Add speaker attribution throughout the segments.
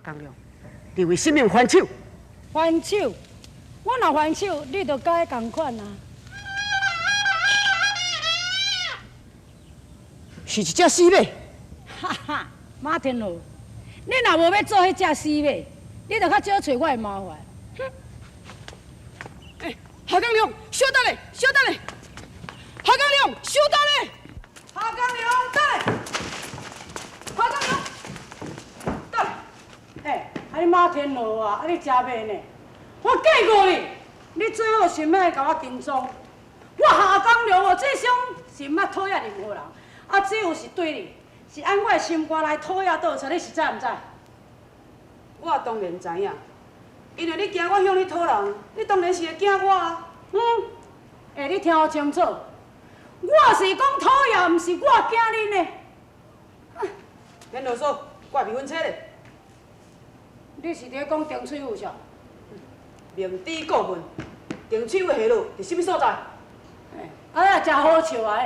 Speaker 1: 江亮，你为什么还手？
Speaker 2: 还手？我若还手，你就甲伊同款啊。
Speaker 1: 是一只死马。
Speaker 2: 哈哈，马天罗，你若无要做迄只死马，你就较少找我的麻烦。哼！
Speaker 1: 哎，夏江亮，稍等咧，稍等咧。夏江亮，稍等咧。夏江亮，等咧。夏江亮，等咧。
Speaker 2: 哎，啊你马天罗啊，啊你真慢呢？我警告你，你最好想要甲我跟踪。我夏江亮哦，这种是毋捌讨厌任何人，啊只有是对你，是按我的心肝来讨厌倒出，你是知毋知？
Speaker 1: 我当然知影，因为你惊我向你讨人，你当然是会惊我啊。
Speaker 2: 哎，你听我清楚，我是讲讨厌，毋是我惊你呢。
Speaker 1: 免啰嗦，我未婚妻咧。
Speaker 2: 你是伫讲丁翠富是？
Speaker 1: 明知故问，丁翠富下落伫什么所在？
Speaker 2: 哎呀，真好笑啊！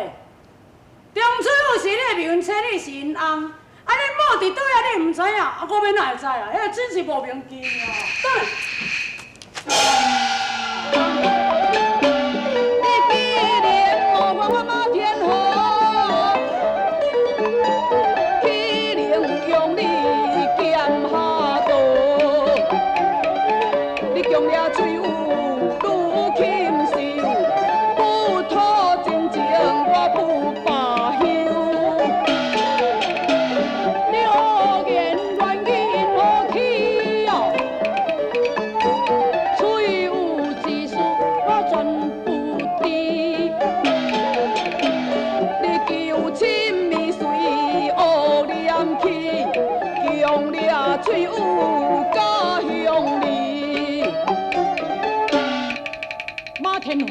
Speaker 2: 丁翠富是你的未婚妻，你是因翁，啊你某伫倒遐你毋知影，啊我要哪会知啊？迄个真是无明经啊！
Speaker 3: 翠有家乡里，马天虎，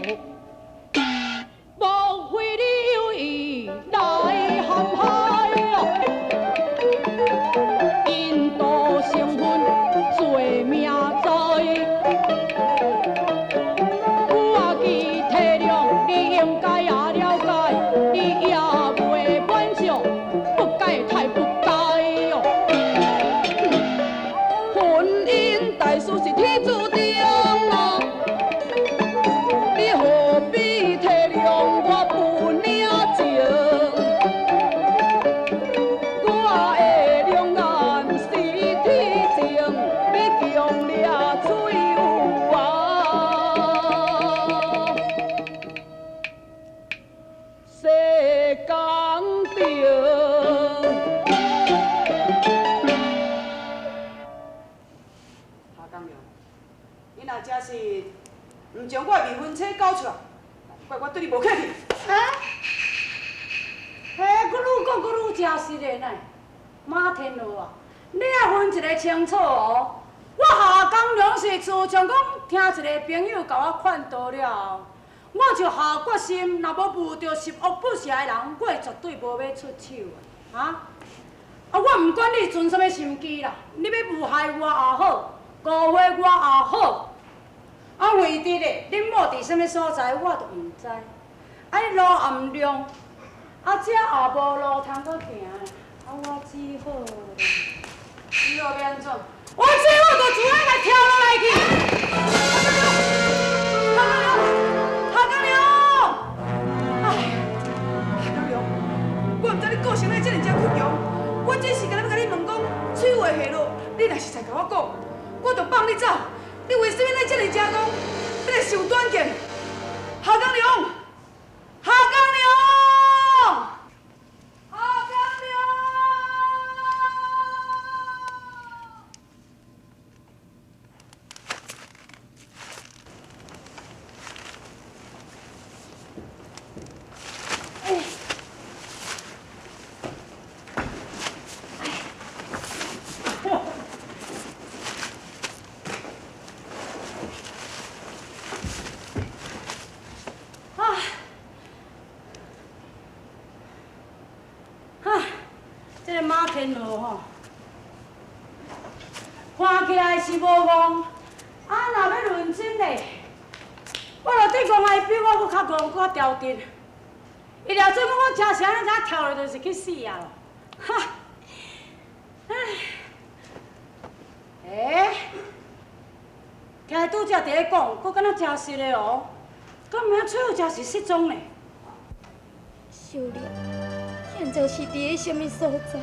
Speaker 3: 莫非你有意来陷害啊？因道成婚罪名在，我既体谅，你应该也了解，你也袂满足，不该太不该哦。大事是天注定啊！你何必体谅我不领情？我的两眼是天情，要强烈吹有啊！世间定。
Speaker 1: 你若真是唔将我未婚妻交出来，怪我对你无客气。
Speaker 2: 嘿，佫愈讲佫愈真实的呢，马天罗啊，你也分一个清楚哦。我夏江良是自从讲听一个朋友甲我劝导了后，我就下决心，若要遇到十恶不赦的人，我绝对无要出手的。啊，我毋管你存什么心机啦，你要诬害我也好，误会我也好。啊，唯伫咧，恁某伫什么所在，我都毋知。啊，路暗亮，啊，这也无路通搁行，啊，我只好，
Speaker 1: 你后要安怎？
Speaker 2: 我只好就自己来跳落来去。夏江良，哎，
Speaker 1: 夏江良，我毋知你个性会这么困强，我只是干那要甲你问讲，翠花下落，你若是再甲我讲，我就放你走。你为什么在这么正讲？你来受短见？夏江良，夏江良，夏江良。
Speaker 2: 这个马天罗吼，看起来是无戆，啊，若要认真嘞，我就对讲伊比我搁较戆，搁较刁直。伊了做讲我真是安尼，怎跳落就是去死啊咯！哈，唉，今日拄则伫咧讲，佫敢若真实的哦。敢毋免翠花真是失踪呢？
Speaker 4: 小玲，现在是伫咧什么所在？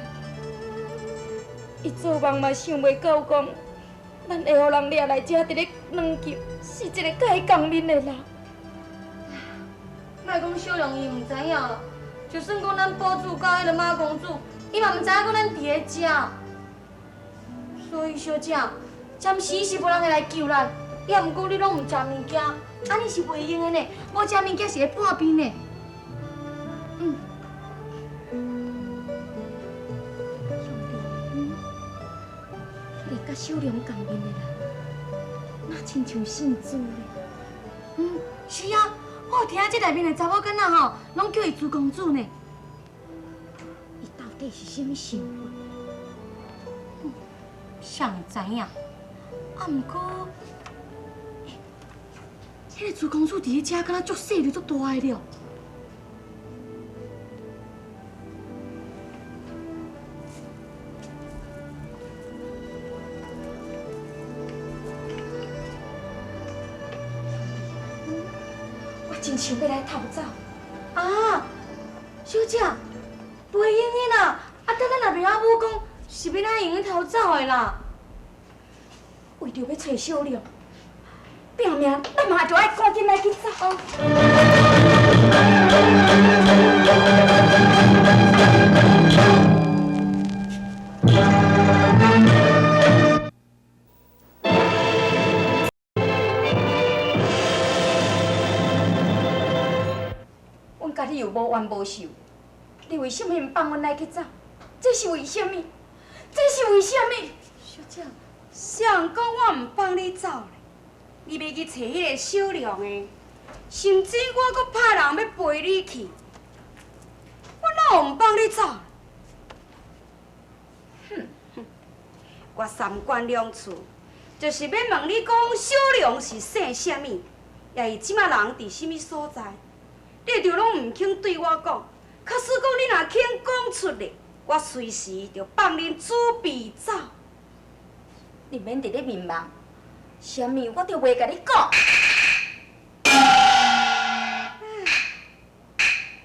Speaker 4: 伊做梦嘛想袂到讲，咱会互人掠来遮伫咧软救，是一个介讲面的人。
Speaker 5: 莫讲小玲伊毋知影啦，就算讲咱保主甲迄个马公主，伊嘛毋知影讲咱伫咧遮。所以小姐，暂时是无人会来救咱，也毋过你拢毋食物件，安尼是袂用的呢。无食物件是会破病的。
Speaker 4: 迄个甲小玲共面的人，那亲像圣主咧。
Speaker 5: 是啊，我有听这内面的查某囡仔吼，拢叫伊朱公主呢。
Speaker 4: 伊到底是什么身份？
Speaker 5: 谁会知影？啊，毋过，迄个朱公主伫咧遮，敢若足细粒、足大个了。
Speaker 4: 我真想要来逃走。
Speaker 5: 啊，小姐，袂用的啦！啊，等咱那边阿母讲，是要咱用去偷走的啦。
Speaker 4: 为着要找小玲，拼命，咱嘛就爱赶紧来去走。阮甲你又无冤无仇，你为什么毋放阮来去走？这是为什么？这是为什么？
Speaker 2: 小姐，谁人讲我毋放你走咧？你要去找迄个小玲的，甚至我阁派人要陪你去，我哪有毋放你走？我三关两处，就是要问你讲小玲是姓什么，也伊即马人伫什么所在？你着拢毋肯对我讲，假使讲你若肯讲出来，我随时就放恁准备走。
Speaker 4: 你免伫咧迷茫，啥物我着袂甲你讲。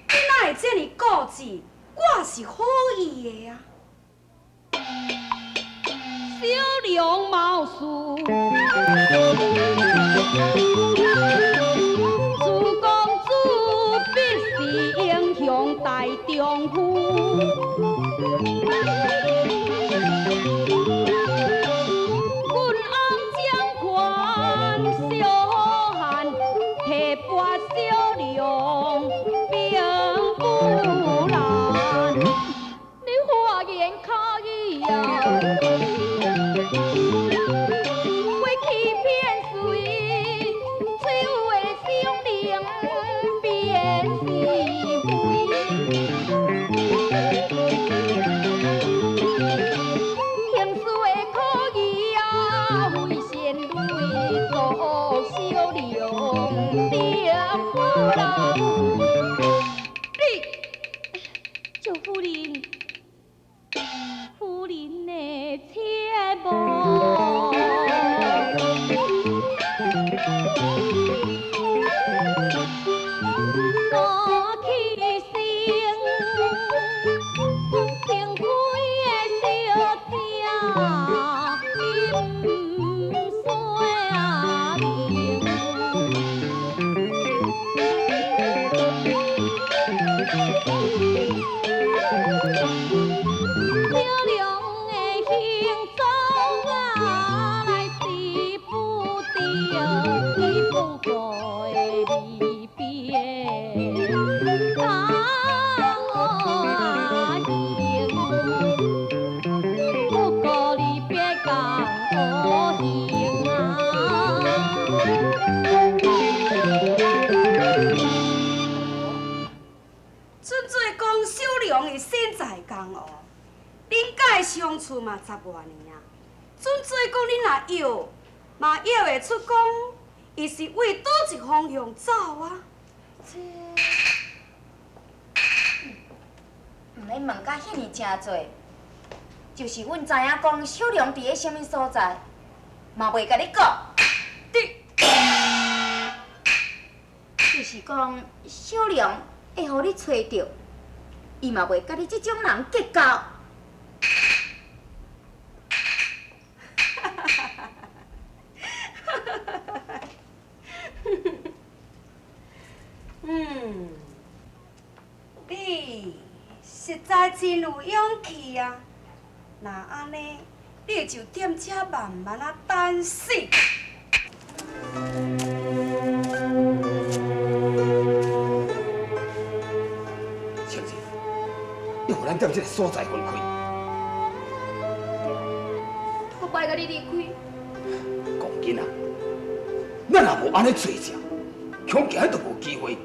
Speaker 2: 你哪会这么固执？我是好意的啊！
Speaker 3: 小龙貌似朱公主必是英雄大丈夫。阮翁掌权小汉，提拔小龙并不难。你花言巧语啊！为欺骗谁？翠有的小玲便是情书的可语啊，为仙女做小玲的夫人。你，赵夫人。夫人的切无，我起身，轻开的小姐，你唔说明。小龙的行踪啊，来是不着伊不过的离别，不过离别讲可行啊。
Speaker 2: 准做讲小玲的身材江湖，恁甲的相处嘛10多年啊。准做讲恁若摇，嘛摇会出讲，伊是为倒一方向走啊？
Speaker 4: 毋免问甲遐尼诚济，就是阮知影讲小龙伫咧什么所在，嘛袂甲你讲。
Speaker 2: 对，
Speaker 4: 就是讲小良会互你找到，伊嘛袂甲你即种人结交。
Speaker 6: 你实在真有勇气啊！那安尼，你就踮遮慢慢啊等死。
Speaker 7: 青姐，你互咱踮这个所在分开。
Speaker 4: 我不爱甲你离开。
Speaker 7: 讲紧啊，咱若无安尼做者，恐惊都无机会，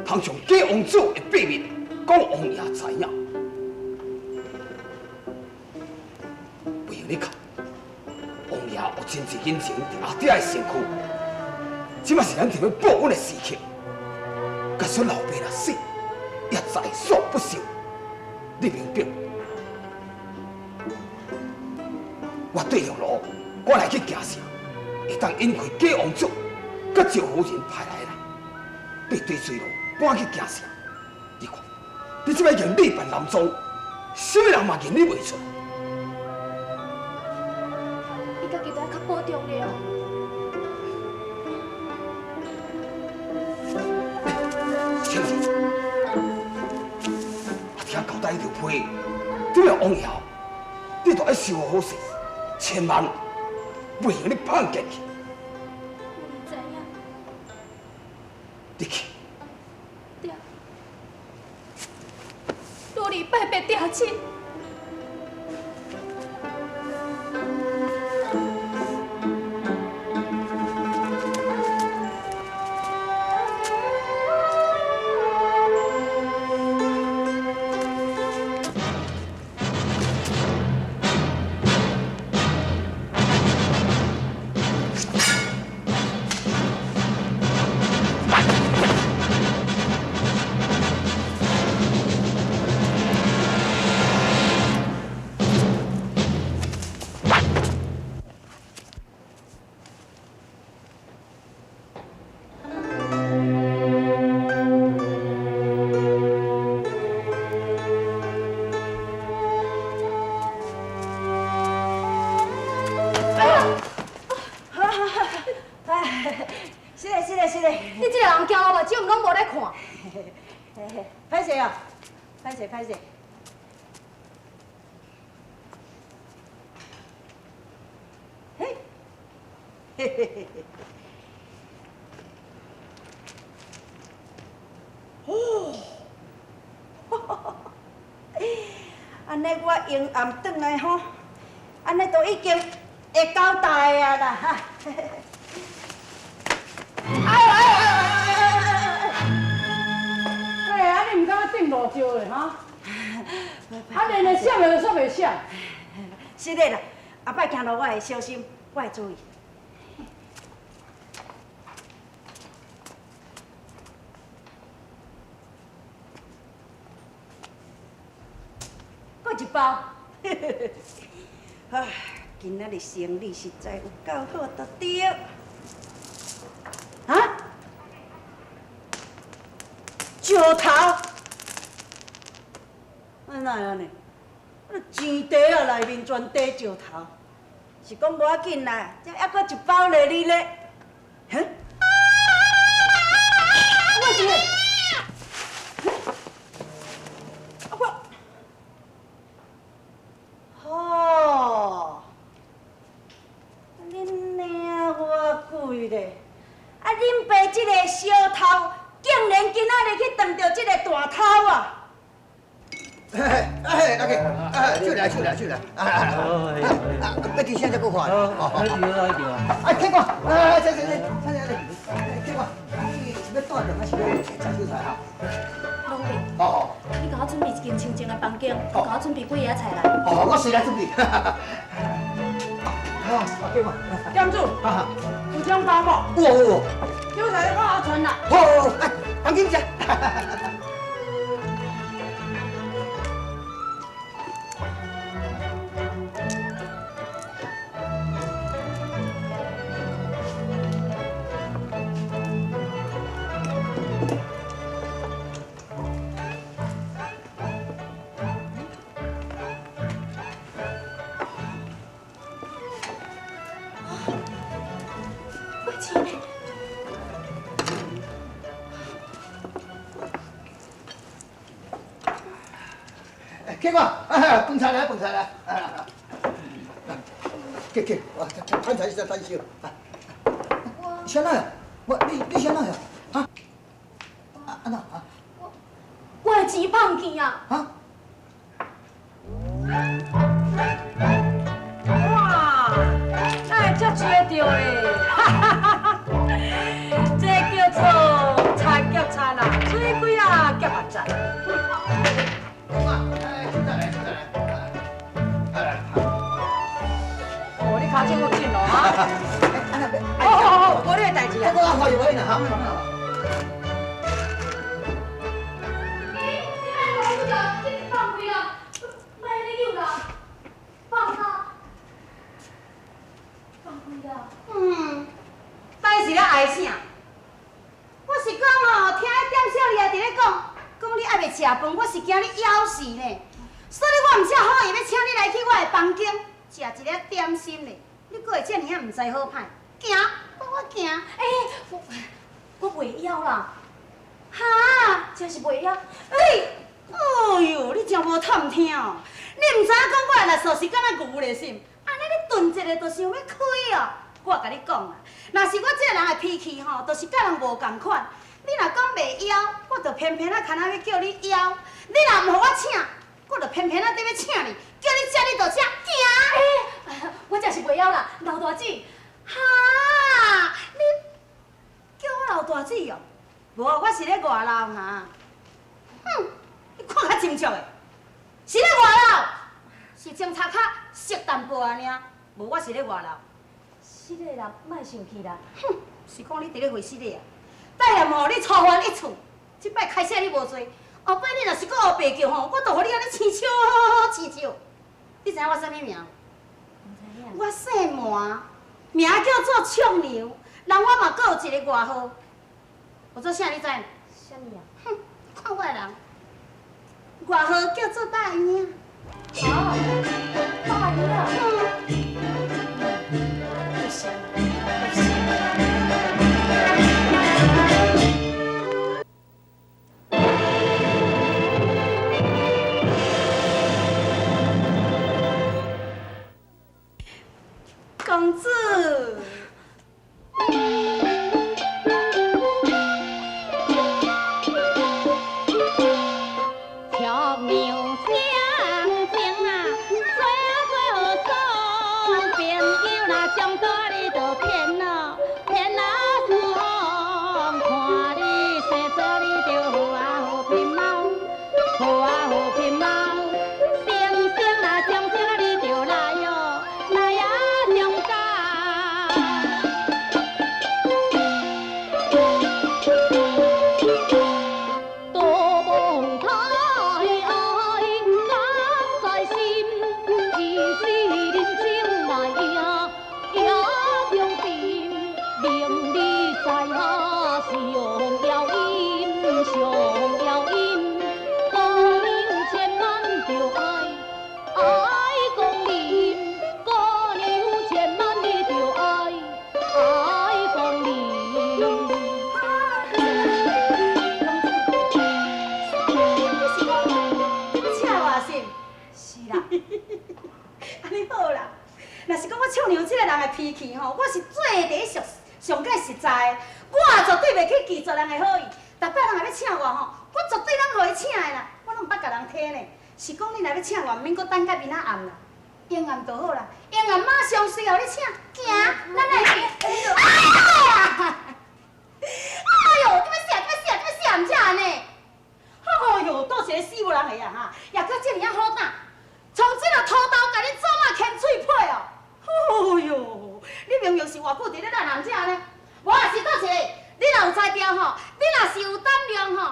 Speaker 7: 通将假王子的秘密讲王爷知影。不用你看，王爷有真济隐情伫阿爹的身躯，即马是咱伫要保阮的时刻。假使老爸若死，也在所不惜。你明白？我对着路，我来去行城，会当引开假王子，甲赵夫人派来啦，背对水路赶去行城。你看，你即摆用你扮男装，什么人嘛认你袂出？
Speaker 4: 你家己要较保重了。
Speaker 7: 青儿，阿听交代一条批，这个王爷，你着要收好势，千万袂用你放进去。
Speaker 4: 我知影。
Speaker 7: 你去。
Speaker 4: 爹，多礼拜别爹亲。
Speaker 5: 你这个人惊我目睭拢无咧看。
Speaker 8: 歹势哦，歹势歹势。嘿，嘿嘿嘿嘿。哦，安尼我用暗转来吼，安尼都已经会交代啊啦哈。
Speaker 2: 你唔敢顶路招的哈？啊，连个闪的都煞袂闪。
Speaker 8: 是的啦，后摆行路我会小心，我会注意。搁一包。啊，今仔日生意实在有够好，得对。啊？石头？安那样呢？钱袋啊内面全袋石头，是讲无要紧啦，这还搁一包嘞你咧？哼？我是。哦，恁领我贵咧！啊，恁爸这个小偷，竟然今仔日去撞到这个大偷啊！
Speaker 9: 大哥，出来！要提现在够快。听我，听我，你要带人还是要查秀才啊？
Speaker 4: 老弟，
Speaker 9: 哦，
Speaker 4: 你甲我准备一间清静的房间，甲我准备几样菜来。
Speaker 9: 哦，我随来准备。好，给我。
Speaker 2: 店主，有张包无？
Speaker 9: 有。
Speaker 2: 叫来我阿传啦。
Speaker 9: 好，来，放紧些。给我，饭菜来，饭菜来，给，我饭菜先等烧。先哪呀？你先哪呀？啊？安那啊？
Speaker 5: 我的钱放去啊！
Speaker 9: 啊？
Speaker 2: 哇，哎，这绝着嘞！这叫做菜夹菜啦，水鬼啊夹目仔。哦，你脚真够紧咯啊！好，无你的代志啊。
Speaker 9: 我看有位呢，哈。
Speaker 8: 但是咧爱啥？我是讲哦，听迄店小二伫咧讲你还袂食饭，我是惊你枵死呢。所以我毋才好意要请你来去我的房间食一粒点心咧。你搁会遮尔啊毋知好歹？行，我行。
Speaker 5: 我袂枵啦，
Speaker 8: 哈？
Speaker 5: 真是袂枵。
Speaker 8: 哎呦，你真无探听哦！你毋知影讲我的力数是敢若牛咧心，安尼你顿一个就想要开哦。我甲你讲啊，若是我这个人的脾气吼，就是甲人无共款。你若讲袂枵，我就偏偏啊，牵仔要叫你枵；你若毋互我请，我就偏偏啊，得要请你，叫你食你就食，行。
Speaker 5: 我真是袂枵啦，老大姐。
Speaker 8: 哈，你叫我老大姐哦？无，我是咧外楼哈。哼，你看较清楚的，是咧外楼，是穿插较色淡薄仔尔，无我是咧外楼。
Speaker 5: 是的啦，莫生气啦。
Speaker 8: 哼，是讲你伫咧回事咧啊？待下吼，你操烦一厝，即摆开车你无做，后摆你若是搁学白叫吼，我就互你安尼青笑青笑。你知影我啥物名？
Speaker 5: 唔知影。
Speaker 8: 我姓麻，名叫做俏娘，人我嘛搁有一个外号，有做啥你知？
Speaker 5: 啥物啊？
Speaker 8: 哼，看我的人，外号叫做大姨。
Speaker 5: 大姨啊！
Speaker 8: 不行，公子。
Speaker 3: 巧妙相情啊，最好朋友若将大你就骗了，骗了是风，看你生做你就好啊好品貌，好啊好品貌，生若将生你就来哟，来呀中间。
Speaker 8: 俏娘这个人的脾气吼，我是最第一上计实在的，我绝对袂去拒绝人的好意。逐摆人若要请我吼，我绝对拢互伊请的啦，我拢毋捌甲人替呢。是讲你若要请我，毋免搁等到明仔暗啦，阴暗就好啦，阴暗马上随互你请，行，咱来去。哎呦，这要死，毋才安尼。哎呦，倒一个死无人个啊哈，也搁这尔啊好打，从这个土豆甲你做嘛牵嘴皮哦。哎呦，你明明是偌久伫咧咱人遮呢，无也是倒一个，你若有才调吼，你若是有胆量吼，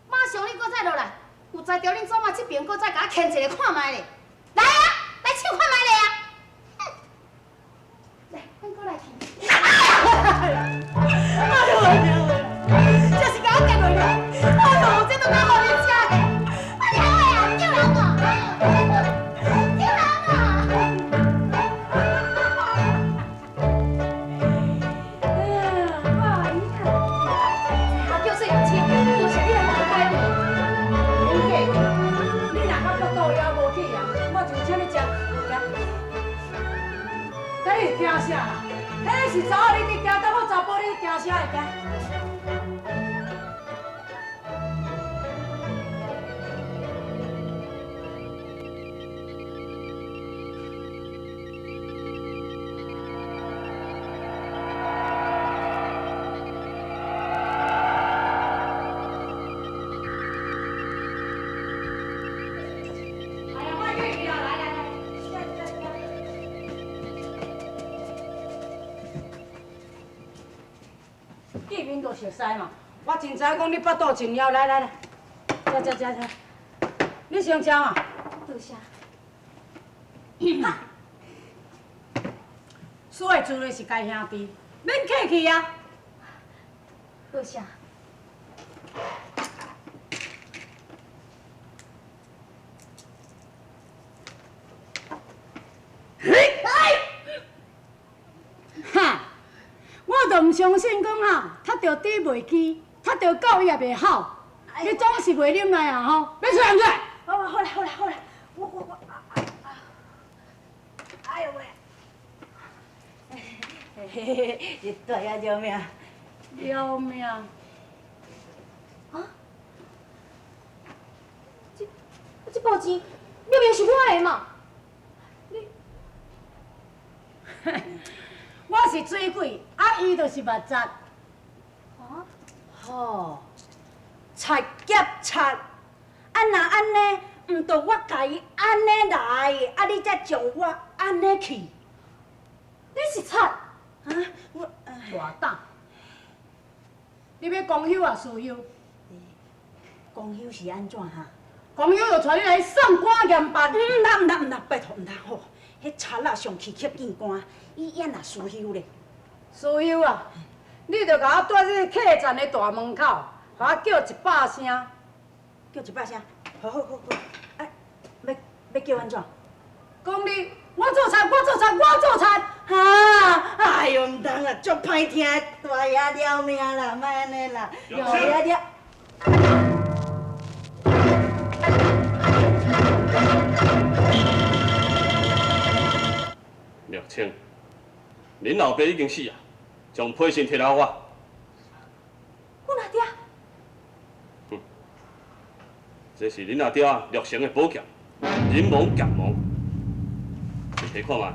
Speaker 8: 马上你搁再落来，有才调恁做嘛这边搁再甲我牵一个看卖咧，来啊，来唱看卖咧啊！来，咱搁来去。哎呦，这是甲我夹落去，哎呦，这都哪互你食的？哎呀，叫人我，叫人。
Speaker 2: 是惊啥啦？迄是查某你伫惊，当我查甫你惊啥会惊？见面就熟悉嘛，我真知讲你腹肚真枵，来，食，你先食嘛。
Speaker 5: 多谢。
Speaker 2: 输的自然是家兄弟，免客气啊。
Speaker 5: 多谢。
Speaker 2: 哈！我就唔相信讲哈，踢着底袂起，踢着狗也袂好，你总是袂忍耐啊吼！要出来唔出来？
Speaker 8: 好啦，我，哎呦喂！嘿嘿嘿，你大爷救命！
Speaker 2: 要命！
Speaker 5: 啊？这包钱明明是我的嘛！
Speaker 2: 我是水鬼，啊伊就是目杂。
Speaker 5: 啊？
Speaker 8: 吼，贼劫贼！啊若安尼，毋着我甲伊安尼来，啊你才将我安尼去。
Speaker 5: 你是贼！
Speaker 8: 啊，我
Speaker 2: 大胆！你要公休啊，私休？
Speaker 8: 公休是安怎哈？
Speaker 2: 公休就带你来送官严办。
Speaker 8: 毋通，拜托毋通吼！迄贼啊上去吸见官，伊演啊私休咧。
Speaker 2: 私休啊！你着甲我带去客栈的大门口，甲我叫100声。
Speaker 8: 叫100声，好，啊，要叫安怎？
Speaker 2: 讲你，我做贼！
Speaker 8: 哈，哎呦，毋通啦，足歹听，大爷了命啦，莫安尼啦，大爷了。
Speaker 10: 玉清，恁老爸已经死啊，将批信摕来我。
Speaker 5: 我哪爹？
Speaker 10: 这是恁阿爹玉成的宝剑，人亡剑亡，你摕看卖。